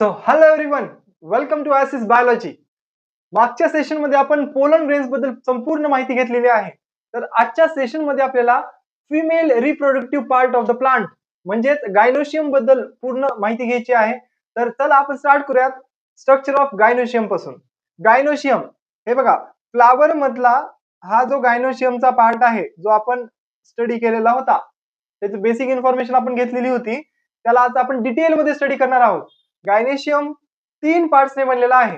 Hello everyone, welcome to Asis biology. मागच्या सेशनमध्ये आपण पोलन ग्रेन्स बद्दल संपूर्ण माहिती घेतलेली आहे. तर आजच्या सेशनमध्ये आपल्याला female reproductive part of the plant म्हणजेच गायनोशियम बद्दल पूर्ण माहिती घ्यायची आहे. तर चला आपण स्टार्ट करूयात स्ट्रक्चर ऑफ गायनोशियम पासून. गायनोशियम हे बघा, फ्लावर मधला हा जो गायनोशियमचा पार्ट आहे, जो आपण स्टडी केलेला होता, त्याची बेसिक इन्फॉर्मेशन आपण घेतलेली होती, त्याला आज आपण डिटेल मध्ये स्टडी करणार आहोत. गायनेशियम 3 पार्ट्सने बनलेला आहे.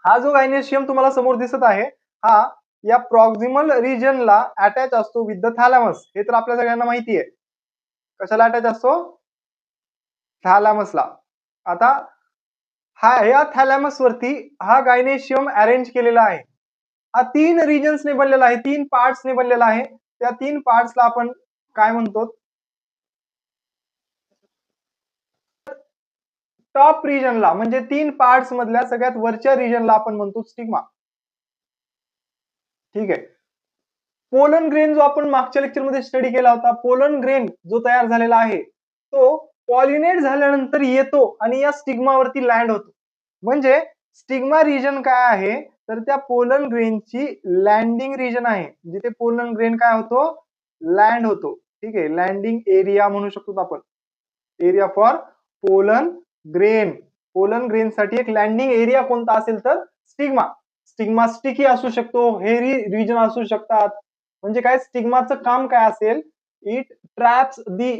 हा जो गायनेशियम तुम्हाला समोर दिसत आहे, हा या प्रॉक्सिमल रिजनला अटॅच असतो विथ द थॅलॅमस. हे तर आपल्या सगळ्यांना माहिती आहे. कशाला अटॅच असतो? थॅलॅमसला. आता या थॅलॅमस वरती हा गायनेशियम अरेंज केलेला आहे. हा 3 रिजन्सने बनलेला आहे, 3 पार्ट्सने बनलेला आहे. त्या 3 पार्ट्सला आपण काय म्हणतो? टॉप रिजनला म्हणजे 3 पार्ट्स मधल्या सगळ्यात वरच्या रिजनला आपण म्हणतो स्टिग्मा. ठीक आहे. पोलन ग्रेन जो आपण मागच्या लेक्चर मध्ये स्टडी केला होता, पोलन ग्रेन जो तयार झालेला आहे, तो पॉलिनेट झाल्यानंतर येतो आणि या स्टिग्मावरती लँड होतो. म्हणजे स्टिग्मा रिजन काय आहे, तर त्या पोलन ग्रेनची लँडिंग रिजन आहे, जिथे पोलन ग्रेन काय होतो? लँड होतो. ठीक आहे, लँडिंग एरिया म्हणू शकतो आपण. Area for pollen grain. Pollen grain साठी एक लँडिंग एरिया कोणता असेल तर स्टिग्मा. स्टिग्मा स्टिकी असू शकतो, हेरी रिजन असू शकतात. म्हणजे काय, स्टिग्माचं काम काय असेल? It traps the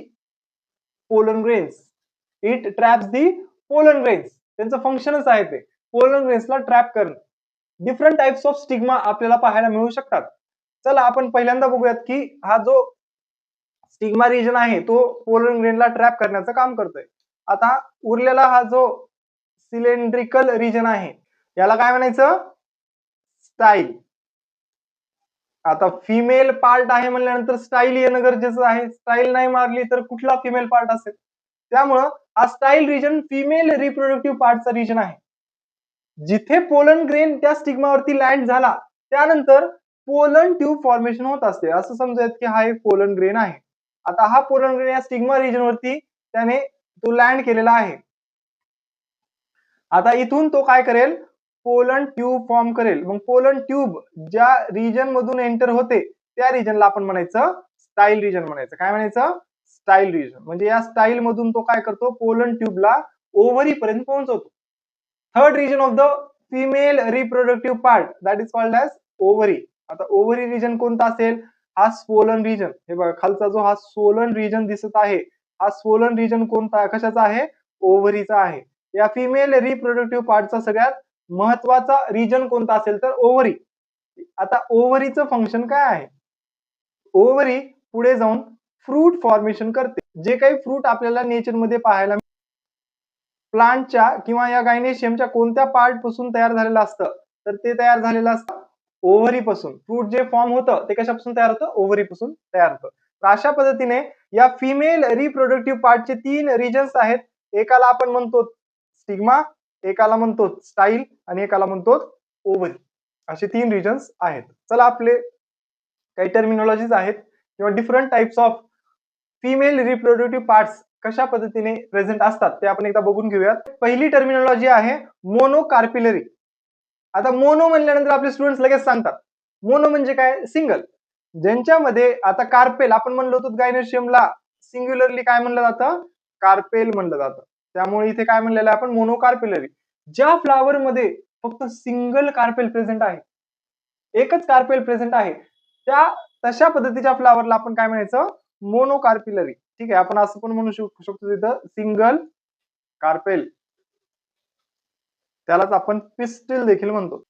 pollen grains. It traps the pollen grains. त्यांचं फंक्शनच आहे ते पोलन ग्रेन्सला ट्रॅप करणं. डिफरंट टाइप्स ऑफ स्टिग्मा आपल्याला पाहायला मिळू शकतात. चला आपण पहिल्यांदा बघूयात की हा जो स्टिग्मा रिजन आहे तो पोलन ग्रेनला ट्रॅप करण्याचं काम करतोय. आता उरलेला हा जो सिलेंड्रिकल रिजन आहे, याला काय म्हणायचं? स्टाईल. आता फिमेल पार्ट आहे म्हणल्यानंतर स्टाईल येणं गरजेचं आहे. स्टाईल नाही मारली तर कुठला फिमेल पार्ट असेल? त्यामुळं हा स्टाईल रिजन फिमेल रिप्रोडक्टिव्ह पार्टचा रिजन आहे. जिथे पोलन ग्रेन त्या स्टिग्मावरती लँड झाला त्यानंतर पोलन ट्यूब फॉर्मेशन होत असते. असं समजायचं की हा एक पोलन ग्रेन आहे. आता हा पोलन ग्रेन या स्टिग्मा रिजन वरती त्याने तो लँड केलेला आहे. आता इथून तो काय करेल? पोलन ट्यूब फॉर्म करेल. मग पोलन ट्यूब ज्या रिजन मधून एंटर होते त्या रिजनला आपण म्हणायचं स्टाईल रिजन म्हणायचं. काय म्हणायचं? Style region. म्हणजे या स्टाईल मधून तो काय करतो? पोलन ट्यूबला ओव्हरी पर्यंत पोहोचवतो. Third region of the female reproductive part that is called as ovary. आता ओव्हरी रिजन कोणता असेल? हा स्वोलन रिजन. हे बघा, खालचा जो हा स्वोलन रिजन दिसत आहे, हा स्वोलन रिजन कोणता, कशाचा आहे? ओव्हरीचा आहे. या फिमेल रिप्रोडक्टिव्ह पार्टचा सगळ्यात महत्वाचा रिजन कोणता असेल तर ओव्हरी. आता ओव्हरीचं फंक्शन काय आहे? ओव्हरी पुढे जाऊन फ्रूट फॉर्मेशन करते. जे काही फ्रूट आपल्याला नेचर मध्ये पाहायला प्लांटच्या किंवा या गायनेशियमच्या कोणत्या पार्ट पासून तयार झालेलं असतं, तर ते तयार झालेलं असतं ओव्हरी पासून. फ्रूट जे फॉर्म होतं ते कशापासून तयार होतं? ओव्हरी पासून तयार होतं. तर अशा पद्धतीने या फिमेल रिप्रोडक्टिव्ह पार्टचे 3 रिजन्स आहेत. एकाला आपण म्हणतो स्टिग्मा, एकाला म्हणतो स्टाईल आणि एकाला म्हणतो ओव्हरी. असे 3 रिजन्स आहेत. चला आपले काही टर्मिनॉलॉजीज आहेत किंवा different types of female reproductive parts कशा पद्धतीने प्रेझेंट असतात ते आपण एकदा बघून घेऊयात. पहिली टर्मिनॉलॉजी आहे मोनोकार्पिलरी. आता मोनो म्हणल्यानंतर आपले स्टुडंट्स लगेच सांगतात मोनो म्हणजे काय? सिंगल. ज्यांच्यामध्ये आता कार्पेल आपण म्हणलो होतो, गायनेशियमला सिंग्युलरली काय म्हणलं जातं? कार्पेल म्हणलं जातं. त्यामुळे इथे काय म्हणलेलं आहे आपण? मोनोकार्पिलरी. ज्या फ्लावर मध्ये फक्त सिंगल कार्पेल प्रेझेंट आहे, एकच कार्पेल प्रेझेंट आहे, त्या तशा पद्धतीच्या फ्लावरला आपण काय म्हणायचं? मोनोकार्पिलरी. ठीक आहे, आपण असं पण म्हणू शकतो तिथं सिंगल कार्पेल. त्यालाच आपण पिस्टिल देखील म्हणतो.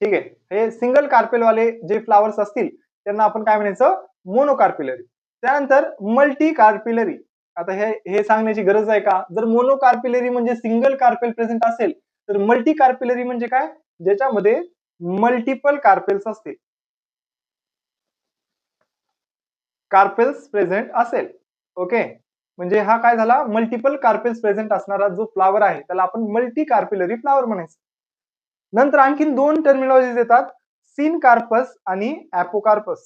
ठीक आहे, हे सिंगल कार्पेल वाले जे फ्लावर्स असतील त्यांना आपण काय म्हणायचं? मोनोकार्पिलरी. त्यानंतर मल्टी कार्पिलरी. आता हे सांगण्याची गरज आहे का? जर मोनोकार्पिलरी म्हणजे सिंगल कार्पेल प्रेझेंट असेल, तर मल्टी कार्पिलरी म्हणजे काय? ज्याच्यामध्ये मल्टिपल कार्पेल्स असतील, कार्पेल्स प्रेझेंट असेल. ओके, म्हणजे हा काय झाला? मल्टिपल कार्पेल्स प्रेझेंट असणारा जो फ्लावर आहे त्याला आपण मल्टी कार्पिलरी फ्लावर म्हणायचं. नंतर आणखीन 2 टर्मिनॉलॉजीज येतात, सिनकार्पस आणि ॲपोकार्पस.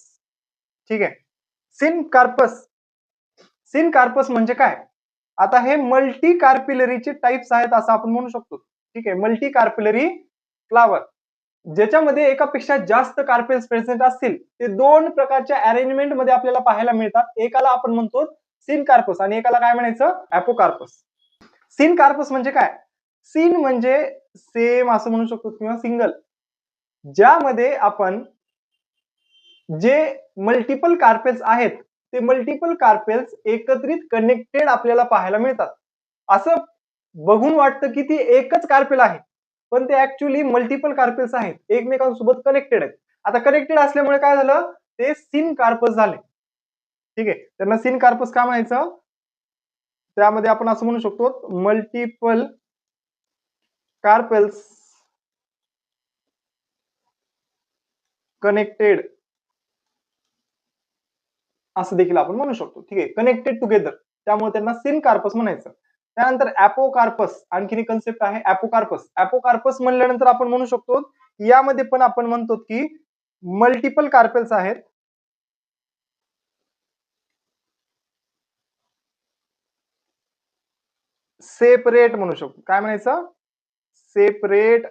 ठीक आहे, सिनकार्पस. सिनकार्पस म्हणजे काय? आता हे मल्टी कार्पिलरीचे टाइप्स आहेत असं आपण म्हणू शकतो. ठीक आहे, मल्टी कार्पिलरी फ्लावर ज्याच्यामध्ये एकापेक्षा जास्त कार्पेल्स प्रेझेंट असतील ते दोन प्रकारच्या अरेंजमेंट मध्ये आपल्याला पाहायला मिळतात. एकाला आपण म्हणतो सिनकार्पस आणि एकाला काय म्हणायचं, अपोकार्पस. सिनकार्पस म्हणजे काय? सिन म्हणजे सेम असं म्हणू शकतो किंवा सिंगल, ज्यामध्ये आपण जे मल्टिपल कार्पेल्स आहेत ते मल्टिपल कार्पेल्स एकत्रित कनेक्टेड आपल्याला पाहायला मिळतात. असं बघून वाटतं की ती एकच कार्पेल आहे, पण ते ऍक्च्युअली मल्टिपल कार्पेल्स आहेत, एकमेकांसोबत कनेक्टेड आहेत. आता कनेक्टेड असल्यामुळे काय झालं, ते सिनकार्पस झाले. ठीक आहे, त्यांना सिनकार्पस का म्हणायचं? त्यामध्ये आपण असं म्हणू शकतो मल्टिपल कार्पेल्स कनेक्टेड असं देखील आपण म्हणू शकतो. ठीक आहे, कनेक्टेड टुगेदर, त्यामुळे त्यांना सिनकार्पस म्हणायचं. त्यानंतर अपोकार्पस, आणखी कन्सेप्ट आहे अपोकार्पस. अपोकार्पस म्हणल्यानंतर आपण म्हणू शकतो यामध्ये पण आपण म्हणतो की मल्टिपल कार्पेल्स आहेत, सेपरेट म्हणू शकतो. काय म्हणायचं? सेपरेट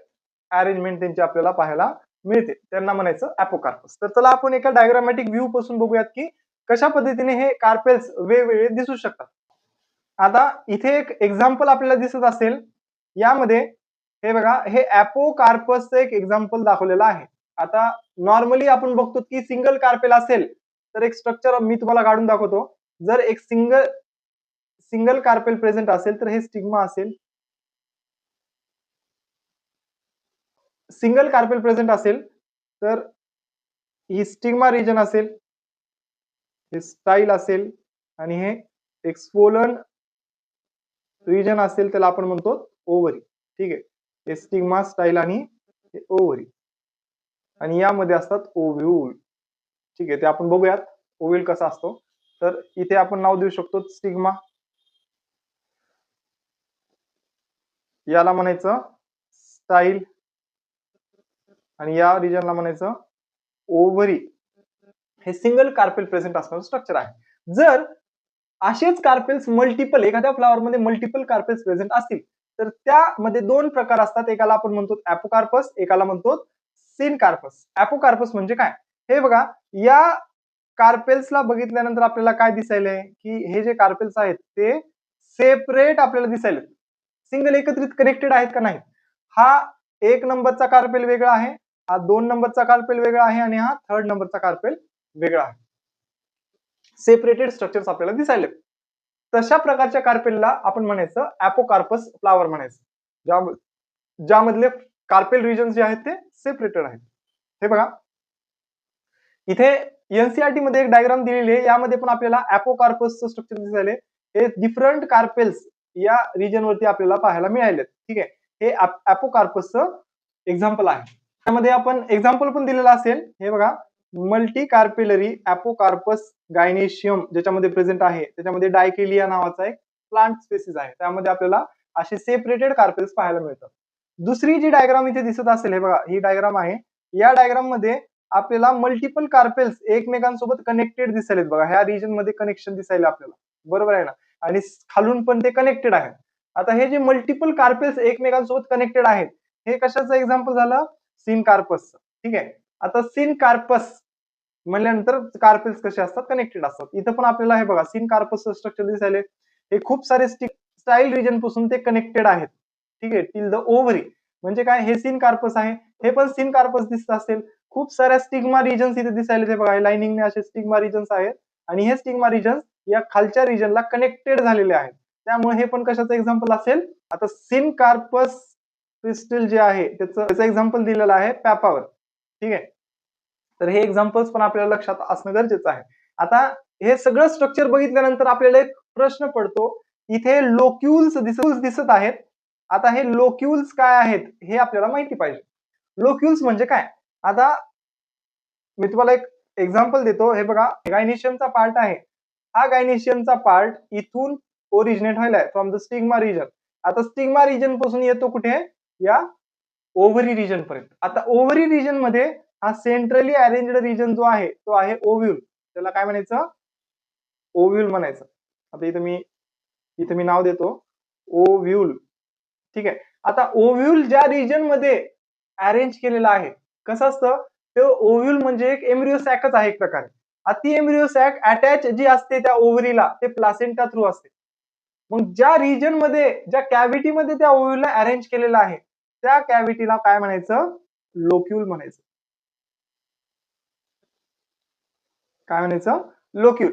अरेंजमेंट त्यांची आपल्याला पाहायला मिळते, त्यांना म्हणायचं अपोकार्पस. तर चला आपण एका डायग्रामॅटिक व्ह्यू पासून बघूयात की कशा पद्धतीने हे कार्पेल्स वेगवेगळे दिसू शकतात. आता इथे एक एक्झाम्पल आपल्याला दिसत असेल, यामध्ये हे बघा, हे अपोकार्पसचं एक एक्झाम्पल दाखवलेलं आहे. आता नॉर्मली आपण बघतो की सिंगल कार्पेल असेल तर एक स्ट्रक्चर मी तुम्हाला काढून दाखवतो. जर एक सिंगल कार्पेल प्रेझेंट असेल तर हे स्टिग्मा असेल. सिंगल कार्पेल प्रेझेंट असेल तर ही स्टिग्मा रिजन असेल, हे स्टाईल असेल, आणि हे एक स्वोलन रिजन असेल त्याला आपण म्हणतो ओव्हरी. ठीक आहे, हे स्टिग्मा, स्टाईल आणि ओव्हरी, आणि यामध्ये असतात ओव्ह्यूल. ठीक आहे, ते आपण बघूयात ओव्ह्यूल कसा असतो. तर इथे आपण नाव देऊ शकतो स्टिग्मा, याला म्हणायचं स्टाईल, आणि या रिजनला म्हणायचं ओव्हरी. हे सिंगल कार्पेल प्रेझेंट असणारं स्ट्रक्चर आहे. जर असेच कार्पेल्स मल्टिपल, एखाद्या फ्लावर मध्ये मल्टिपल कार्पेल्स प्रेझेंट असतील तर त्यामध्ये दोन प्रकार असतात. एकाला आपण म्हणतो अपोकार्पस, एकाला म्हणतो सिनकार्पस. अपोकार्पस म्हणजे काय? हे बघा, या कार्पेल्सला बघितल्यानंतर आपल्याला काय दिसायलंय की हे जे कार्पेल्स आहेत ते सेपरेट आपल्याला दिसायले, सिंगल एकत्रित कनेक्टेड आहेत का नाही. हा 1 नंबरचा कार्पेल वेगळा आहे, हा 2 नंबरचा कार्पेल वेगळा आहे, आणि हा 3rd नंबरचा कार्पेल वेगळा आहे. सेपरेटेड स्ट्रक्चर्स आपल्याला दिसायले. तशा प्रकारच्या कार्पेलला आपण म्हणायचं अपोकार्पस फ्लावर म्हणायचं, ज्यामधले कार्पेल रिजन जे आहेत ते सेपरेटेड आहेत. हे बघा, इथे एनसीईआरटी मध्ये एक डायग्राम दिलेली आहे, यामध्ये पण आपल्याला अपोकार्पसचं स्ट्रक्चर दिसायले. हे डिफरंट कार्पेल्स या रिजन वरती आपल्याला पाहायला मिळाले. ठीक आहे, हे अपोकार्पसचं एक्झाम्पल आहे. त्यामध्ये आपण एक्झाम्पल पण दिलेलं असेल. हे बघा, मल्टी कार्पेलरी अपोकार्पस गायनेशियम ज्याच्यामध्ये प्रेझेंट आहे, त्याच्यामध्ये डायकेलिया नावाचा एक प्लांट स्पेसिस आहे, त्यामध्ये आपल्याला असे सेपरेटेड कार्पेल्स पाहायला मिळतात. दुसरी जी डायग्राम इथे दिसत असेल, हे बघा, ही डायग्राम आहे. या डायग्राम मध्ये आपल्याला मल्टिपल कार्पेल्स एकमेकांसोबत कनेक्टेड दिसायलेत. बघा, ह्या रिजन मध्ये कनेक्शन दिसायला आपल्याला, बरोबर आहे ना, आणि खालून पण ते कनेक्टेड आहेत. आता हे जे मल्टिपल कार्पेल्स एकमेकांसोबत कनेक्टेड आहेत, हे कशाचं एक्झाम्पल झालं? सिनकार्पस. ठीक आहे, आता सिनकार्पस म्हणल्यानंतर कार्पेल्स कसे असतात? कनेक्टेड असतात. इथं पण आपल्याला हे बघा सिनकार्पस स्ट्रक्चर दिसायले. हे खूप सारे स्टाईल रिजन पासून ते कनेक्टेड आहेत. ठीक आहे, टिल द ओव्हरी. म्हणजे काय? हे सिनकार्पस आहे, हे पण सिनकार्पस दिसत असेल. खूप साऱ्या स्टिग्मा रिजन्स इथे दिसायले. ते बघा, लाइनिंगने असे स्टिग्मा रिजन्स आहेत, आणि हे स्टिग्मा रिजन्स या खालच्या रिजनला कनेक्टेड झालेले आहेत. त्यामुळे हे पण कशाचं एक्झाम्पल असेल? आता सिनकार्पस क्रिस्टल जे आहे त्याचं एक्झाम्पल दिलेलं आहे पॅपावर. ठीक आहे, तर हे एक्झाम्पल्स पण आपल्याला लक्षात असणं गरजेचं आहे. आता हे सगळं स्ट्रक्चर बघितल्यानंतर आपल्याला एक प्रश्न पडतो, इथे लोक्युल्स दिसत आहेत. आता हे लोक्युल्स काय आहेत हे आपल्याला माहिती पाहिजे. लोक्युल्स म्हणजे काय? आता मी तुम्हाला एक एक्झाम्पल देतो. हे बघा, गायनेशियमचा पार्ट आहे. हा गायनेशियमचा पार्ट इथून ओरिजिनेट व्हायलाय फ्रॉम द स्टिग्मा रिजन. आता स्टिग्मा रिजन पासून येतो कुठे? या ओव्हरी रिजन पर्यंत. आता ओव्हरी रिजन मध्ये हा सेंट्रली अरेंज्ड रिजन जो आहे तो आहे ओव्ह्यूल. त्याला काय म्हणायचं? ओव्ह्यूल म्हणायचं. आता इथे मी इथे मी नाव देतो ओव्ह्यूल. ठीक आहे. आता ओव्ह्यूल ज्या रिजन मध्ये अरेंज केलेला आहे, कसं असतं ते ओव्ह्यूल म्हणजे एक एम्ब्रिओ सॅकच आहे एक प्रकारे. ती एम्ब्रिओ सॅक अटॅच जी असते त्या ओव्हरीला ते प्लासेंटा थ्रू असते. मग ज्या रिजन मध्ये ज्या कॅव्हिटी मध्ये त्या ओव्ह्यूलला अरेंज केलेलं आहे त्या कॅव्हिटीला काय म्हणायचं? लोक्यूल म्हणायचं. काय म्हणायचं? लोक्यूल.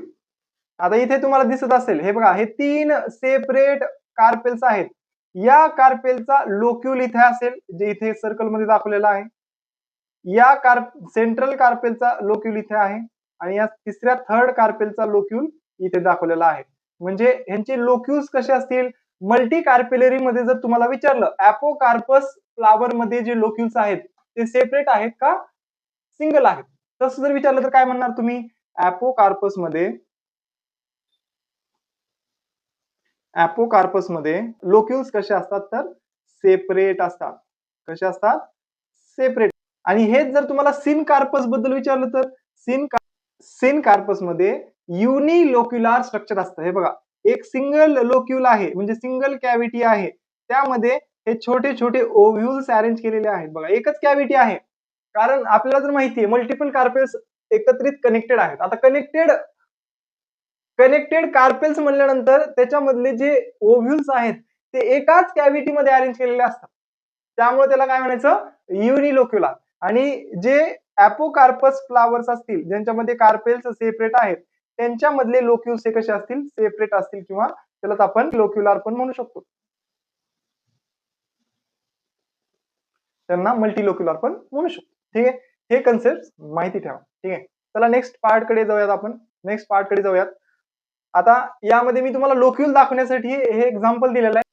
आता इथे तुम्हाला दिसत असेल, हे बघा, हे 3 सेपरेट कार्पेल्स आहेत. या कार्पेलचा लोक्यूल इथे असेल, जे इथे सर्कल मध्ये दाखवलेला आहे. या सेंट्रल कार्पेलचा लोक्यूल इथे आहे आणि या तिसऱ्या थर्ड कार्पेलचा लोक्यूल इथे दाखवलेला आहे. म्हणजे ह्यांचे लोक्यूल्स कसे असतील? मल्टी कार्पेलरी मध्ये जर तुम्हाला विचारलं अपोकार्पस फ्लावर मध्ये जे लोक्यूल्स आहेत ते सेपरेट आहेत का सिंगल आहेत, तसं जर विचारलं तर काय म्हणणार तुम्ही? अपोकार्पस मध्ये लोक्यूल्स कसे असतात तर सेपरेट असतात. कसे असतात? सेपरेट. आणि हेच जर तुम्हाला सिन कार्पस बद्दल विचारलं तर सिन कार्पस मध्ये युनिलोक्युलर स्ट्रक्चर असतं. हे बघा, एक सिंगल लोक्यूल आहे म्हणजे सिंगल कॅव्हिटी आहे, त्यामध्ये हे छोटे छोटे ओव्ह्यूल्स अरेंज केलेले आहेत. बघा, एकच कॅव्हिटी आहे, कारण आपल्याला जर माहिती आहे मल्टिपल कार्पेल्स एकत्रित कनेक्टेड आहेत. आता कनेक्टेड कार्पेल्स म्हणल्यानंतर त्याच्यामधले जे ओव्ह्यूल्स आहेत ते एकाच कॅव्हिटी मध्ये अरेंज केलेले असतात, त्यामुळे त्याला काय म्हणायचं? युनिलोक्युलर. आणि जे अपोकार्पस फ्लावर्स असतील ज्यांच्यामध्ये कार्पेल्स सेपरेट आहेत त्यांच्यामधले लोक्यूल्स हे कसे असतील? सेपरेट असतील, किंवा त्याला आपण लोक्युलर पण म्हणू शकतो, त्यांना मल्टीलोक्युलर पण म्हणू शकतो. ठीक आहे, हे कन्सेप्ट माहिती ठेवा. ठीक आहे, चला नेक्स्ट पार्ट कडे जाऊयात. आता यामध्ये मी तुम्हाला लोक्यूल दाखवण्यासाठी हे एक्झाम्पल दिलेलं आहे.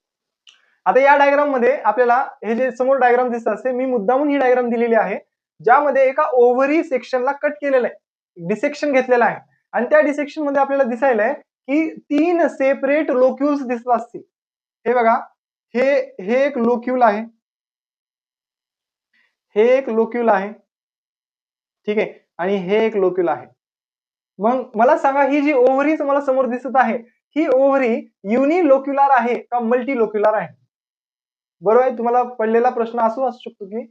आता या डायग्राम मध्ये आपल्याला हे जे समोर डायग्राम दिसत असते, मी मुद्दामून ही डायग्राम दिलेली आहे ज्यामध्ये एका ओव्हरी सेक्शनला कट केलेलं आहे, डिसेक्शन घेतलेलं आहे, आणि त्या डिसेक्शन मध्ये आपल्याला दिसायलंय की 3 सेपरेट लोक्यूल्स दिसत असतील. हे बघा, हे एक लोक्यूल आहे, हे एक लोक्यूल आहे, ठीक आहे, आणि हे एक लोक्यूल आहे. मग मला सांगा, ही जी ओव्हरी मला समोर दिसत आहे ही ओव्हरी युनिलोक्युलर आहे का मल्टीलोक्युलर आहे? बरोबर आहे, तुम्हाला पडलेला प्रश्न असू शकतो की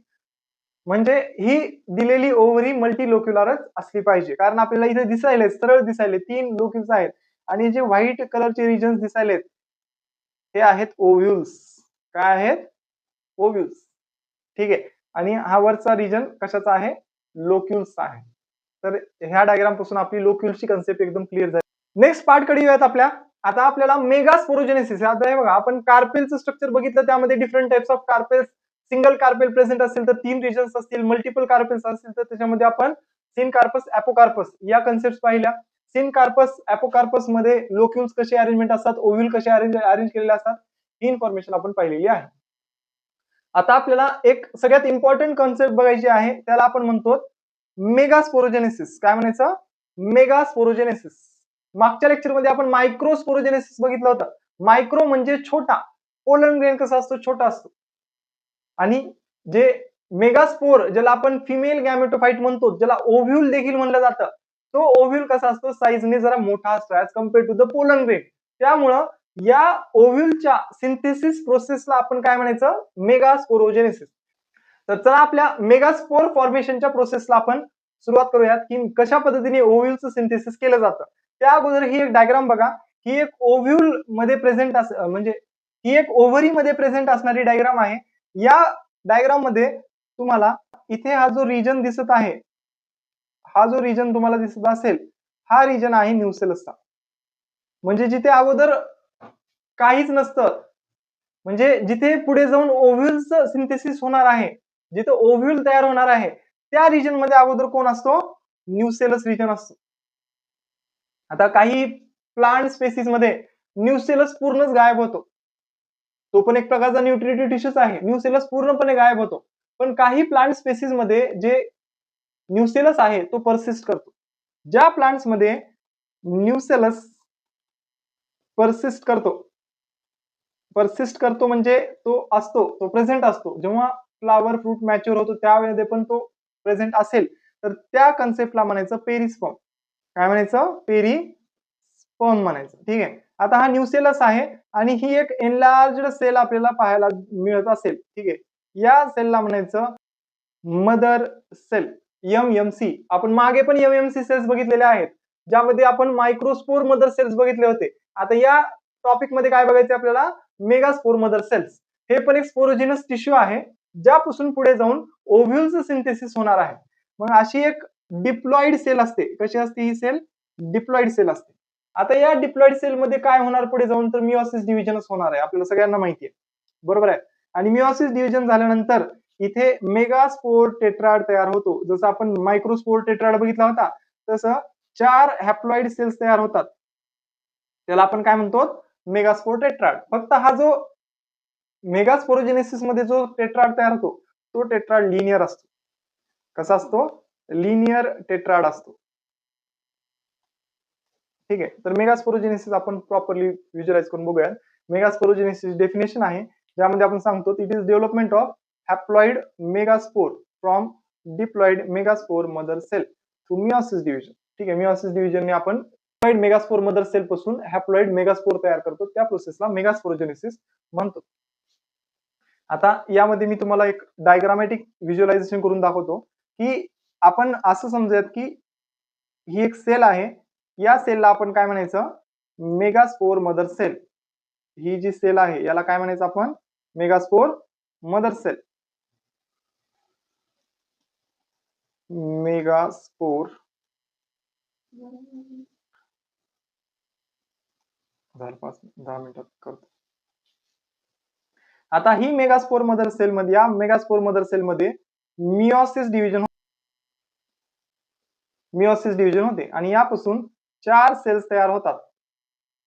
म्हणजे ही दिलेली ओव्हरी मल्टीलोक्युलरच असली पाहिजे, कारण आपल्याला इथे दिसायले सरळ दिसायले 3 लोक्यूल्स आहेत, आणि जे व्हाईट कलरचे रिजन्स दिसायलेत हे आहेत ओव्ह्यूल्स. काय आहेत? ओव्ह्यूल्स. ठीक आहे, आणि हा वरचा रिजन कशाचा आहे? लोक्यूल्सचा आहे. तर ह्या डायग्राम पासून आपली लोक्यूल्सची कन्सेप्ट एकदम क्लिअर झाली. नेक्स्ट पार्ट कडे येऊयात आपल्या. आता आपल्याला मेगास्पोरोजेनेसिस, आता हे बघा, आपण कार्पेलचं स्ट्रक्चर बघितलं, त्यामध्ये different types of carpels, single carpel present असेल तर 3 रिजन्स असतील, मल्टिपल कार्पेल्स असतील तर त्याच्यामध्ये आपण सिन कार्पस, अपोकार्पस या कन्सेप्ट पाहिल्या. सिन कार्पस, अपोकार्पस मध्ये लोक्यूल्स कसे अरेंजमेंट असतात, ओव्ह्यूल कसे अरेंज केलेले असतात, ही इन्फॉर्मेशन आपण पाहिलेली आहे. आता आपल्याला एक सगळ्यात इम्पॉर्टंट कन्सेप्ट बघायची आहे, त्याला आपण म्हणतो मेगास्पोरोजेनेसिस. काय म्हणायचं? मेगास्पोरोजेनेसिस. मागच्या लेक्चरमध्ये आपण मायक्रोस्पोरोजेनेसिस बघितलं होतं. मायक्रो म्हणजे छोटा, पोलन ग्रेन कसा असतो? छोटा असतो. आणि जे मेगास्पोर, ज्याला आपण फिमेल गॅमेटोफाइट म्हणतो, ज्याला ओव्ह्यूल देखील म्हणलं जातं, तो ओव्ह्यूल कसा असतो? साईजने जरा मोठा असतो as compare to the pollen grain. त्यामुळं या ओव्ह्यूलच्या सिंथेसिस प्रोसेसला आपण काय म्हणायचं? मेगास्पोरोजेनेसिस. तर चला आपल्या मेगास्पोर फॉर्मेशनच्या प्रोसेसला आपण सुरुवात करूयात की कशा पद्धतीने ओव्ह्यूलचं सिंथेसिस केलं जातं. त्या अगोदर ही एक डायग्राम बघा, ही एक ओव्ह्यूल मध्ये प्रेझेंट म्हणजे ही एक ओव्हरी मध्ये प्रेझेंट असणारी डायग्राम आहे. या डायग्राम मध्ये तुम्हाला इथे हा जो रिजन दिसत आहे, हा जो रिजन तुम्हाला दिसत असेल, हा रिजन आहे न्यूसेलसचा. म्हणजे जिथे अगोदर काहीच नसतं, म्हणजे जिथे पुढे जाऊन ओव्ह्यूलचं सिंथेसिस होणार आहे, जिथे ओव्ह्यूल तयार होणार आहे, त्या रिजन मध्ये अगोदर कोण असतो? न्यूसेलस रिजन असतो. आता काही प्लांट स्पेसिस मध्ये न्यूसेलस पूर्णच गायब होतो, तो पण एक प्रकारचा न्यूट्रिटिव्ह टिश्यूच आहे, न्यूसेलस पूर्णपणे गायब होतो. पण काही प्लांट स्पेसिस मध्ये जे न्यूसेलस आहे तो परसिस्ट करतो. ज्या प्लांट्स मध्ये न्यूसेलस परसिस्ट करतो म्हणजे तो असतो, तो प्रेझेंट असतो, जेव्हा फ्लावर फ्रूट मॅच्युअर होतो त्यावेळेस पण तो प्रेझेंट असेल, तर त्या कन्सेप्टला म्हणायचं पेरिस्पर्म. काय म्हणायचं? पेरिस्पर्म म्हणायचं. ठीक आहे, आता हा न्यूसेलस आहे आणि ही एक एनलार्ज्ड सेल आपल्याला पाहायला मिळत असेल. ठीक आहे, या सेलला म्हणायचं मदर सेल, MMC. आपण मागे पण MMC सेल्स बघितलेले आहेत, ज्यामध्ये आपण मायक्रोस्पोर मदर सेल्स बघितले होते. आता या टॉपिक मध्ये काय बघायचं आपल्याला, मेगास्पोर मदर सेल्स. हे पण एक स्पोरोजिनस टिश्यू आहे, ज्यापासून पुढे जाऊन ओव्ह्यूलचं सिंथेसिस होणार आहे. मग अशी एक डिप्लॉइड सेल असते. कशी असते ही सेल? डिप्लॉइड सेल असते. आता या डिप्लॉइड सेल मध्ये काय होणार पुढे जाऊन, तर मिओसिस डिव्हिजनच होणार आहे, आपल्याला सगळ्यांना माहिती आहे, बरोबर आहे. आणि मिओसिस डिव्हिजन झाल्यानंतर इथे मेगास्पोर टेट्राड तयार होतो. जसं आपण मायक्रोस्पोर टेट्राड बघितला होता, तसं 4 हॅप्लॉइड सेल्स तयार होतात, त्याला आपण काय म्हणतो, मेगास्पोर टेट्राड. फक्त हा जो मेगास्पोरोजेनेसिस मध्ये जो टेट्राड तयार होतो, तो टेट्राड लिनियर असतो. कसा असतो? लिनियर टेट्राड असतो. ठीक आहे, तर मेगास्पोरोजेनेसिस आपण प्रॉपरली व्हिज्युअलाइज करून बघूया. मेगास्पोरोजेनेसिस डेफिनेशन आहे, ज्यामध्ये आपण सांगतो it is development of haploid megaspore from diploid megaspore mother cell through meiosis division. ठीक आहे, मिओसिस डिव्हिजनने आपण डिप्लॉइड मेगास्पोर मदर सेल पासून हॅप्लॉइड मेगास्पोर तयार करतो, त्या प्रोसेसला मेगास्पोरोजेनेसिस म्हणतो. आता यामध्ये मी तुम्हाला एक डायग्रामॅटिक व्हिज्युअलायझेशन करून दाखवतो, की आपण असं समजूयात की ही एक सेल आहे, या सेलला आपण काय म्हणायचं, मेगास्पोर मदर सेल. ही जी सेल आहे याला काय म्हणायचं आपण, मेगास्पोर मदर सेल. मेगास्पोर 10 मिनिटात करतो. आता ही मेगास्पोर मदर सेल मध्ये, या मेगास्पोर मदर सेल मध्ये मिओसिस डिव्हिजन होते आणि यापासून 4 सेल्स तयार होतात.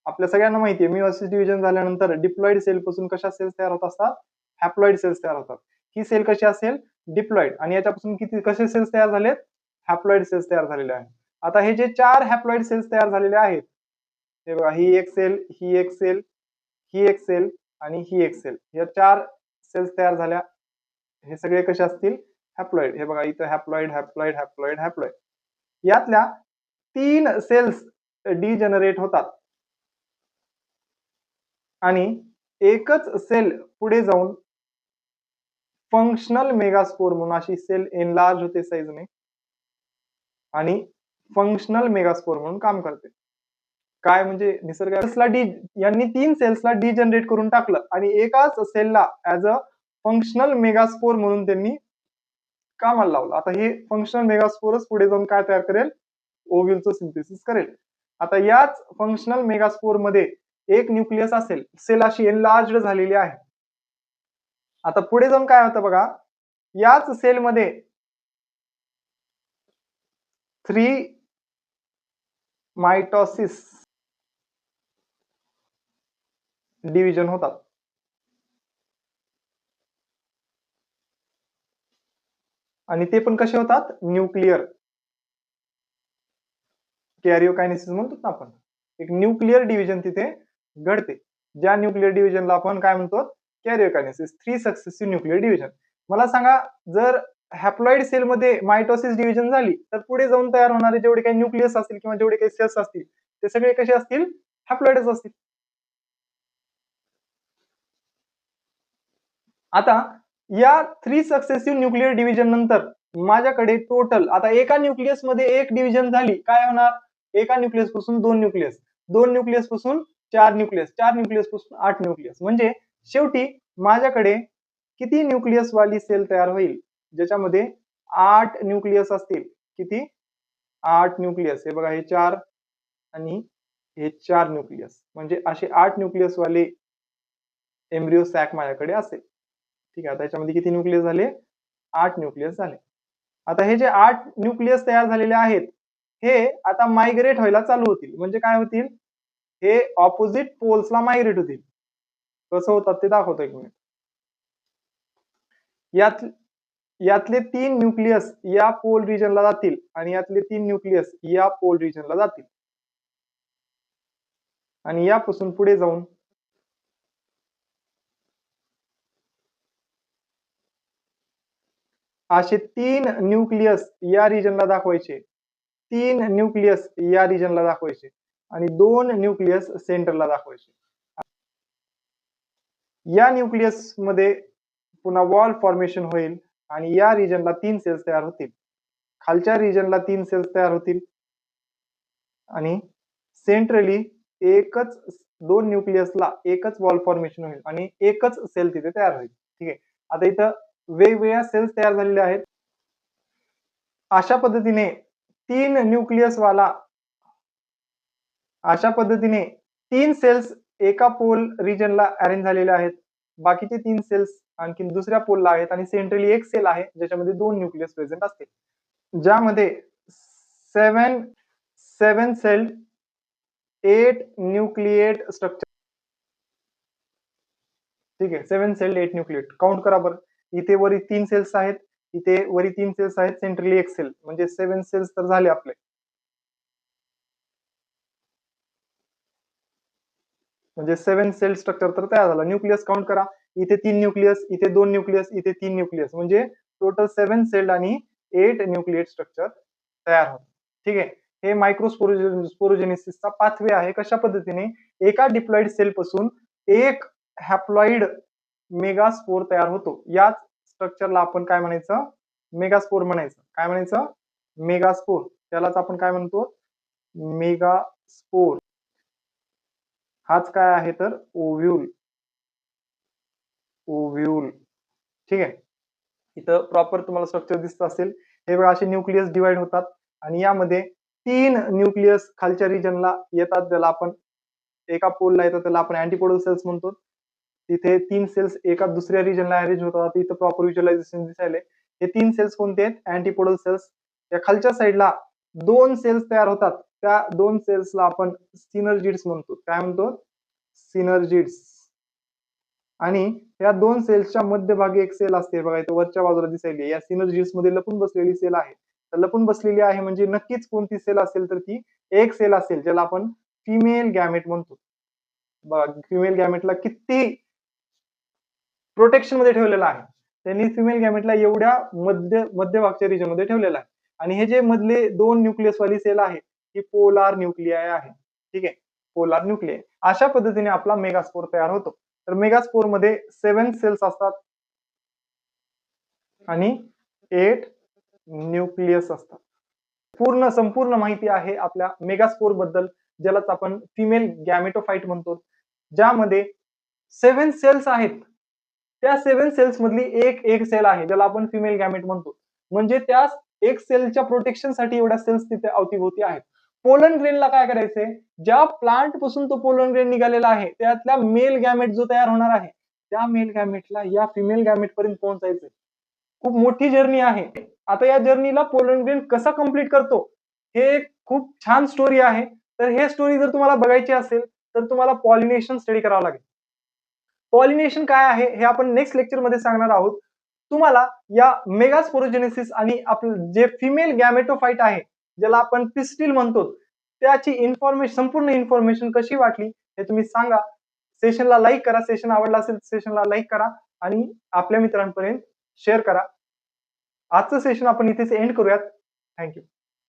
आपल्या सगळ्यांना माहिती आहे, मिओसिस डिव्हिजन झाल्यानंतर डिप्लॉइड सेल पासून कशा सेल्स तयार होत असतात, हॅप्लॉइड सेल्स तयार होतात. ही सेल कशी असेल, डिप्लॉइड, आणि याच्यापासून किती कसे सेल्स तयार झालेत, हॅप्लॉइड सेल्स तयार झालेले आहेत. आता हे जे 4 हॅप्लॉइड सेल्स तयार झालेले आहेत, हे बघा, ही एक सेल, ही एक सेल, ही एक सेल आणि ही एक सेल, या 4 सेल्स तयार झाल्या. हे सगळे कसे असतील, हॅप्लॉइड. हे बघा, इथं हॅप्लॉइड हॅप्लॉइड हॅप्लॉइड हॅप्लॉइड. यातल्या 3 सेल्स डिजनरेट होतात आणि एकच सेल पुढे जाऊन फंक्शनल मेगास्पोर म्हणून अशी सेल एनलार्ज होते साईजने आणि फंक्शनल मेगास्पोर म्हणून काम करते. काय म्हणजे निसर्गाला यांनी 3 सेल्सला डिजनरेट करून टाकलं आणि एकाच सेलला ऍज अ फंक्शनल मेगास्पोर म्हणून त्यांनी कामाला लावलं. आता हे फंक्शनल मेगास्पोरच पुढे जाऊन काय तयार करेल, ओव्ह्यूलचं सिंथेसिस करेल. आता याच फंक्शनल मेगास्पोर मध्ये एक न्यूक्लियस असेल, सेल अशी एनलार्ज्ड झालेली आहे. आता पुढे जाऊन काय होतं बघा, याच सेलमध्ये 3 मायटोसिस डिव्हिजन होतात. आणि ते पण कसे होतात, न्यूक्लिअर कॅरिओकायनेसिस म्हणतो ना आपण, एक न्यूक्लिअर डिव्हिजन तिथे घडते, ज्या न्यूक्लिअर डिव्हिजनला आपण काय म्हणतो, कॅरिओकायनेसिस, 3 सक्सेसिव्ह न्यूक्लिअर डिव्हिजन. मला सांगा, जर हॅप्लॉइड सेल मध्ये मायटोसिस डिव्हिजन झाली, तर पुढे जाऊन तयार होणारे जेवढे काही न्यूक्लियस असतील किंवा जेवढे काही सेल्स असतील, ते सगळे कसे असतील, हॅप्लॉइडच असतील. आता या 3 सक्सेसिव्ह न्यूक्लिअर डिव्हिजन नंतर माझ्याकडे टोटल, आता एका न्यूक्लियस मध्ये एक डिव्हिजन झाली, काय होणार, एका न्यूक्लियस पासून 2 न्यूक्लियस, 2 न्यूक्लियस पासून 4 न्यूक्लियस, 4 न्यूक्लियस पासून 8 न्यूक्लियस, म्हणजे शेवटी माझ्याकडे किती न्यूक्लियस वाली सेल तयार होईल, ज्याच्यामध्ये 8 न्यूक्लियस असतील. किती, 8 न्यूक्लियस. हे बघा, हे 4 आणि हे 4 न्यूक्लियस, म्हणजे असे 8 न्यूक्लियस वाले एम्ब्रिओ सॅक माझ्याकडे असेल. ठीक आहे, त्याच्यामध्ये किती न्यूक्लियस झाले, 8 न्यूक्लियस झाले. आता हे जे 8 न्यूक्लियस तयार झालेले आहेत, हे आता मायग्रेट व्हायला चालू होतील. म्हणजे काय होतील, हे ऑपोजिट पोल्सला मायग्रेट होतील. कसं होतात ते दाखवतो एक मिनिट. यातले 3 न्यूक्लियस या पोल रिजनला जातील आणि यातले 3 न्यूक्लियस या पोल रिजनला जातील आणि यापासून पुढे जाऊन असे 3 न्यूक्लियस या रिजनला दाखवायचे, 3 न्यूक्लियस या रिजनला दाखवायचे. आणि 2 न्यूक्लियस सेंटरला दाखवायचे. या न्यूक्लियस मध्ये पुन्हा वॉल फॉर्मेशन होईल आणि या रिजनला 3 सेल्स तयार होतील. खालच्या रिजनला 3 सेल्स तयार होतील आणि सेंट्रली एकच 2 न्यूक्लियसला एकच वॉल फॉर्मेशन होईल आणि एकच सेल तिथे तयार होईल. ठीक आहे. आता इथं वेगवेगळ्या सेल्स तयार झालेल्या आहेत. अशा पद्धतीने 3 सेल्स एका पोल रिजनला अरेंज झालेल्या आहेत. बाकीचे 3 सेल्स आणखी दुसऱ्या पोलला आहेत आणि सेंट्रली एक सेल आहे ज्याच्यामध्ये 2 न्यूक्लियस प्रेझेंट असतील. ज्यामध्ये 7 सेल 8 न्यूक्लिएट स्ट्रक्चर. ठीक आहे. 7 सेल 8 न्यूक्लिएट. काउंट करा बरं. इथे वरी 3 सेल्स आहेत, इथे वरी 3 सेल्स आहेत, सेंट्रली एक सेल, म्हणजे 7 सेल्स तर झाले आपले. म्हणजे 7 सेल स्ट्रक्चर तर तयार झालं. न्यूक्लियस काउंट करा. इथे 3 न्यूक्लियस, इथे 2 न्यूक्लियस, इथे 3 न्यूक्लियस, म्हणजे टोटल 7 सेल आणि 8 न्यूक्लिएट स्ट्रक्चर तयार होतं. ठीक आहे. हे मायक्रोस्पोरोजेनेसिसचा पाथवे आहे. कशा पद्धतीने एका डिप्लॉइड सेल पासून एक हॅप्लॉइड मेगास्पोर तयार होतो. याच स्ट्रक्चरला आपण काय म्हणायचं? मेगास्पोर म्हणायचं. काय म्हणायचं? मेगास्पोर. त्यालाच आपण काय म्हणतो? मेगास्पोर. हाच काय आहे तर ओव्ह्यूल. ठीक आहे. इथं प्रॉपर तुम्हाला स्ट्रक्चर दिसत असेल. हे बघा असे न्यूक्लियस डिवाइड होतात आणि यामध्ये 3 न्यूक्लियस खालच्या रिजनला येतात, ज्याला आपण एका पोलला येतात त्याला आपण अँटीपोडल सेल्स म्हणतो. तिथे 3 सेल्स एका दुसऱ्या रिजनला अरेंज होतात. इथं प्रॉपर व्हिज्युअलायझेशन दिसायले. हे 3 सेल्स कोणते आहेत? अँटीपोडल सेल्स. या खालच्या साईडला 2 सेल्स तयार होतात. त्या 2 सेल्सला आपण सिनर्जिड्स म्हणतो. काय म्हणतो? सिनर्जिड्स. आणि या 2 सेल्सच्या मध्यभागी एक सेल असते बघा, इथे वरच्या बाजूला दिसायली. या सिनर्जिड्स मध्ये लपून बसलेली सेल आहे. तर लपून बसलेली आहे म्हणजे नक्कीच कोणती सेल असेल तर ती एक सेल असेल, ज्याला आपण फिमेल गॅमेट म्हणतो. बघा फिमेल गॅमेटला किती प्रोटेक्शन मध्ये ठेवलेला आहे. त्यांनी फिमेल गॅमेटला एवढ्या मध्यभागच्या रिजन मध्ये ठेवलेला आहे. आणि हे जे मधले 2 न्यूक्लियस वाली सेल आहे ही पोलार न्यूक्लियाय आहे. ठीक आहे. Polar nuclei. अशा पद्धतीने आपला मेगास्पोर तयार होतो. तर मेगास्पोर मध्ये 7 सेल्स असतात आणि 8 न्यूक्लियस असतात. संपूर्ण माहिती आहे आपल्या मेगास्पोर बद्दल, ज्यालाच आपण फिमेल गॅमेटोफाइट म्हणतो. ज्यामध्ये 7 सेल्स आहेत. त्या 7 सेल्स मधली एक सेल आहे ज्याला आपण फिमेल गॅमेट म्हणतो. म्हणजे त्या एक सेलच्या प्रोटेक्शन साठी एवढ्या सेल्स तिथे अवतीभोवती आहेत. पोलन ग्रेनला काय करायचंय? ज्या प्लांट पासून तो पोलन ग्रेन निघालेला आहे त्यातला मेल गॅमेट जो तयार होणार आहे, त्या मेल गॅमेटला या फिमेल गॅमेट पर्यंत पोहोचायचंय. खूप मोठी जर्नी आहे. आता या जर्नीला पोलन ग्रेन कसा कंप्लीट करतो हे खूप छान स्टोरी आहे. तर हे स्टोरी जर तुम्हाला बघायची असेल तर तुम्हाला पॉलिनेशन स्टडी करावं लागेल. पॉलिनेशन काय आहे हे आपण नेक्स्ट लेक्चर मध्ये सांगणार आहोत. तुम्हाला या मेगास्पोरोजेनेसिस आणि आपलं जे फिमेल गॅमेटोफाइट आहे, ज्याला आपण पिस्टिल म्हणतो, त्याची संपूर्ण इन्फॉर्मेशन कशी वाटली हे तुम्ही सांगा. सेशनला लाईक करा. सेशन आवडला असेल सेशनला लाईक करा आणि आपल्या मित्रांपर्यंत शेअर करा. आजचं सेशन आपण इथेच एंड करूयात. थँक्यू.